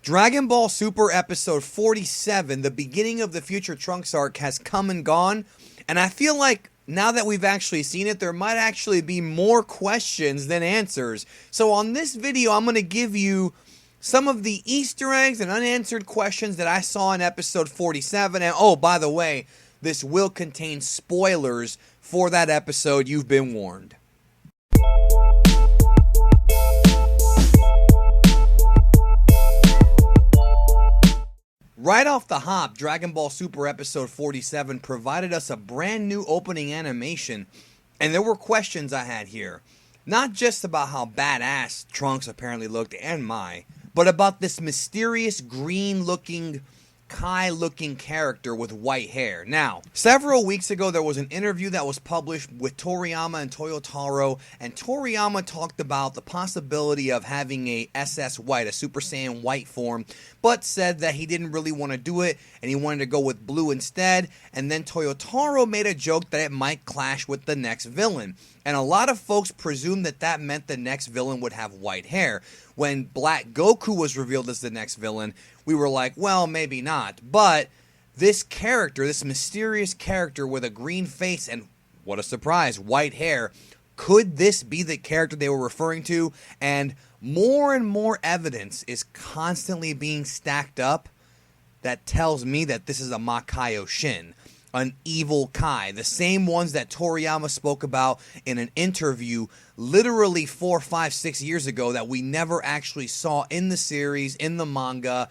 Dragon Ball Super Episode 47, the beginning of the Future Trunks arc, has come and gone, and I feel like now that we've actually seen it, there might actually be more questions than answers. So on this video, I'm going to give you some of the Easter eggs and unanswered questions that I saw in Episode 47, and oh, by the way, this will contain spoilers for that episode. You've been warned. Right off the hop, Dragon Ball Super Episode 47 provided us a brand new opening animation, and there were questions I had here. Not just about how badass Trunks apparently looked, and Mai, but about this mysterious green-looking, Kai-looking character with white hair. Now, several weeks ago, there was an interview that was published with Toriyama and Toyotaro, and Toriyama talked about the possibility of having a SS White, a Super Saiyan White form, but said that he didn't really want to do it, and he wanted to go with blue instead, and then Toyotaro made a joke that it might clash with the next villain. And a lot of folks presumed that that meant the next villain would have white hair. When Black Goku was revealed as the next villain, we were like, well, maybe not. But this character, this mysterious character with a green face and, what a surprise, white hair, could this be the character they were referring to? And more evidence is constantly being stacked up that tells me that this is a Makaio Shin. An evil Kai, the same ones that Toriyama spoke about in an interview literally 4, 5, 6 years ago that we never actually saw in the series, in the manga,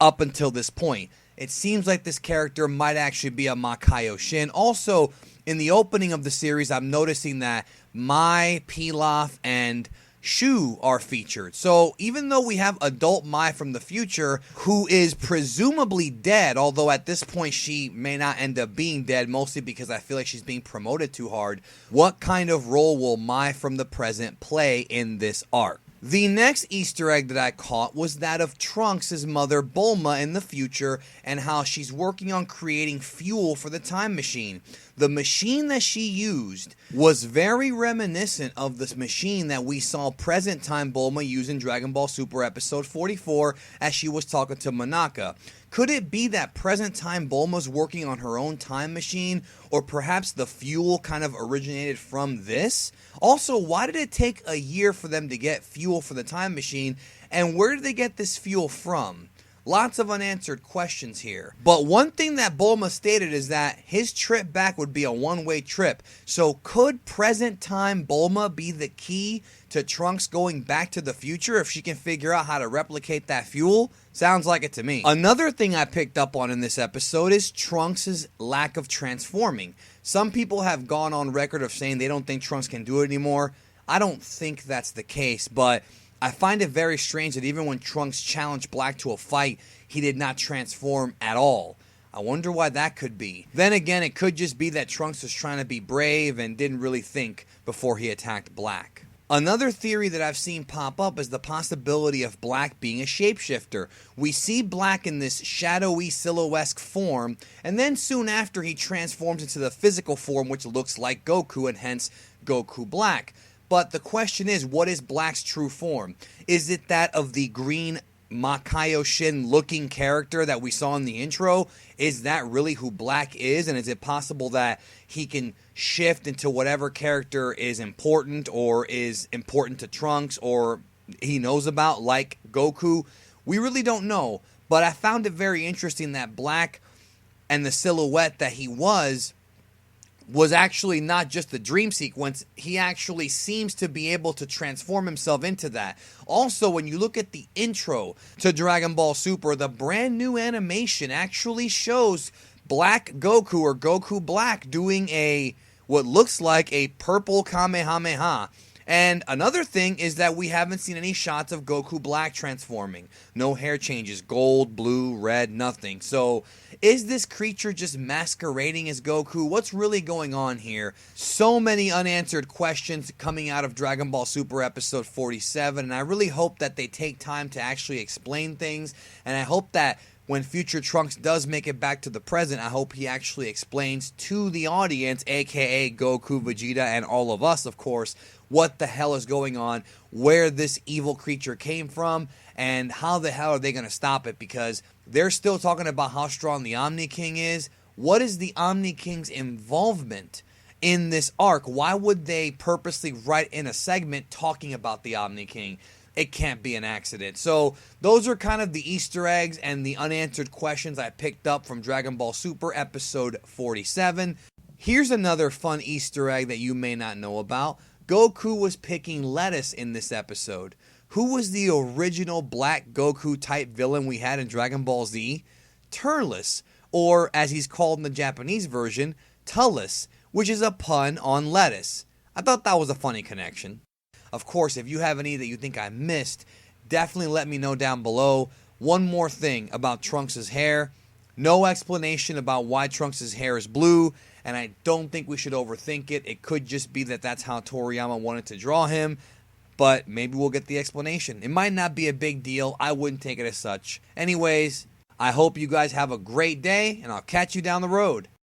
up until this point. It seems like this character might actually be a Makaio Shin. Also, in the opening of the series, I'm noticing that Mai, Pilaf, and Shu are featured. So even though we have adult Mai from the future, who is presumably dead, although at this point she may not end up being dead, mostly because I feel like she's being promoted too hard, what kind of role will Mai from the present play in this arc? The next Easter egg that I caught was that of Trunks' mother Bulma in the future and how she's working on creating fuel for the time machine. The machine that she used was very reminiscent of this machine that we saw present time Bulma use in Dragon Ball Super Episode 44 as she was talking to Monaka. Could it be that present time Bulma's working on her own time machine, or perhaps the fuel kind of originated from this? Also, why did it take a year for them to get fuel for the time machine, and where did they get this fuel from? Lots of unanswered questions here. But one thing that Bulma stated is that his trip back would be a one-way trip. So could present time Bulma be the key to Trunks going back to the future if she can figure out how to replicate that fuel? Sounds like it to me. Another thing I picked up on in this episode is Trunks' lack of transforming. Some people have gone on record of saying they don't think Trunks can do it anymore. I don't think that's the case, but I find it very strange that even when Trunks challenged Black to a fight, he did not transform at all. I wonder why that could be. Then again, it could just be that Trunks was trying to be brave and didn't really think before he attacked Black. Another theory that I've seen pop up is the possibility of Black being a shapeshifter. We see Black in this shadowy silhouette form, and then soon after he transforms into the physical form which looks like Goku, and hence Goku Black. But the question is, what is Black's true form? Is it that of the green Makaio Shin looking character that we saw in the intro? Is that really who Black is? And is it possible that he can shift into whatever character is important or is important to Trunks or he knows about, like Goku? We really don't know. But I found it very interesting that Black and the silhouette that he was actually not just the dream sequence. He actually seems to be able to transform himself into that. Also, when you look at the intro to Dragon Ball Super, the brand new animation actually shows Black Goku, or Goku Black, doing what looks like a purple Kamehameha. And another thing is that we haven't seen any shots of Goku Black transforming. No hair changes, gold, blue, red, nothing. So is this creature just masquerading as Goku? What's really going on here? So many unanswered questions coming out of Dragon Ball Super Episode 47, and I really hope that they take time to actually explain things, and I hope that when future Trunks does make it back to the present, I hope he actually explains to the audience, aka Goku, Vegeta, and all of us, of course, what the hell is going on, where this evil creature came from, and how the hell are they going to stop it, because they're still talking about how strong the Omni King is. What is the Omni King's involvement in this arc? Why would they purposely write in a segment talking about the Omni King? It can't be an accident. So those are kind of the Easter eggs and the unanswered questions I picked up from Dragon Ball Super episode 47. Here's another fun Easter egg that you may not know about. Goku was picking lettuce in this episode. Who was the original Black Goku type villain we had in Dragon Ball Z? Turles, or as he's called in the Japanese version, Tullis, which is a pun on lettuce. I thought that was a funny connection. Of course, if you have any that you think I missed, definitely let me know down below. One more thing about Trunks' hair. No explanation about why Trunks' hair is blue, and I don't think we should overthink it. It could just be that that's how Toriyama wanted to draw him, but maybe we'll get the explanation. It might not be a big deal. I wouldn't take it as such. Anyways, I hope you guys have a great day, and I'll catch you down the road.